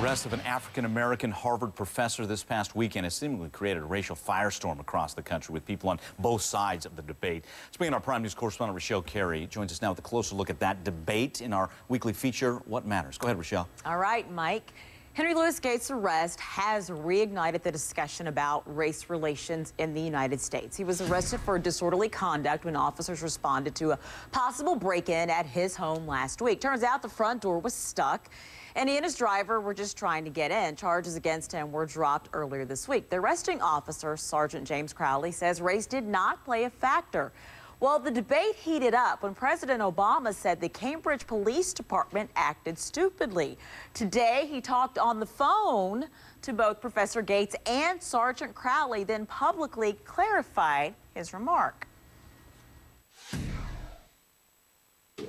arrest of an African-American Harvard professor this past weekend has seemingly created a racial firestorm across the country with people on both sides of the debate. Speaking, our Prime News correspondent Rochelle Carey joins us now with a closer look at that debate in our weekly feature, What Matters. Go ahead, Rochelle. All right, Mike. Henry Louis Gates' arrest has reignited the discussion about race relations in the United States. He was arrested for disorderly conduct when officers responded to a possible break-in at his home last week. Turns out the front door was stuck, and he and his driver were just trying to get in. Charges against him were dropped earlier this week. The arresting officer, Sergeant James Crowley, says race did not play a factor. Well, the debate heated up when President Obama said the Cambridge Police Department acted stupidly. Today, he talked on the phone to both Professor Gates and Sergeant Crowley, then publicly clarified his remark.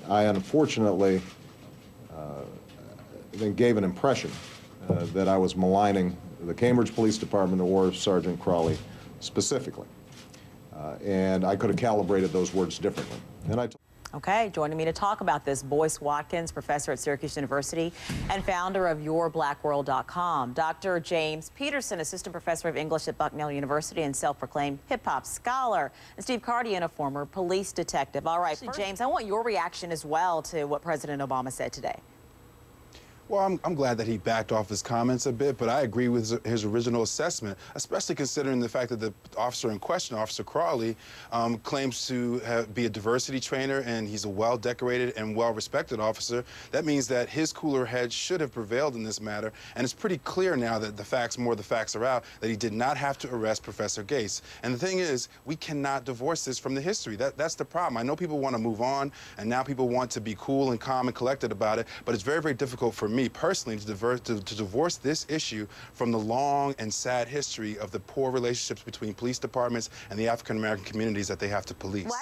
I unfortunately then gave an impression that I was maligning the Cambridge Police Department or Sergeant Crowley specifically. And I could have calibrated those words differently. Okay, joining me to talk about this, Boyce Watkins, professor at Syracuse University and founder of YourBlackWorld.com. Dr. James Peterson, assistant professor of English at Bucknell University and self-proclaimed hip-hop scholar. And Steve Cardian, a former police detective. All right, James, I want your reaction as well to what President Obama said today. Well, I'm glad that he backed off his comments a bit, but I agree with his original assessment, especially considering the fact that the officer in question, Officer Crowley, claims to be a diversity trainer, and he's a well-decorated and well-respected officer. That means that his cooler head should have prevailed in this matter, and it's pretty clear now that the facts are out, that he did not have to arrest Professor Gates. And the thing is, we cannot divorce this from the history. That's the problem. I know people want to move on, and now people want to be cool and calm and collected about it, but it's very, very difficult for me personally to divorce this issue from the long and sad history of the poor relationships between police departments and the African-American communities that they have to police. Well,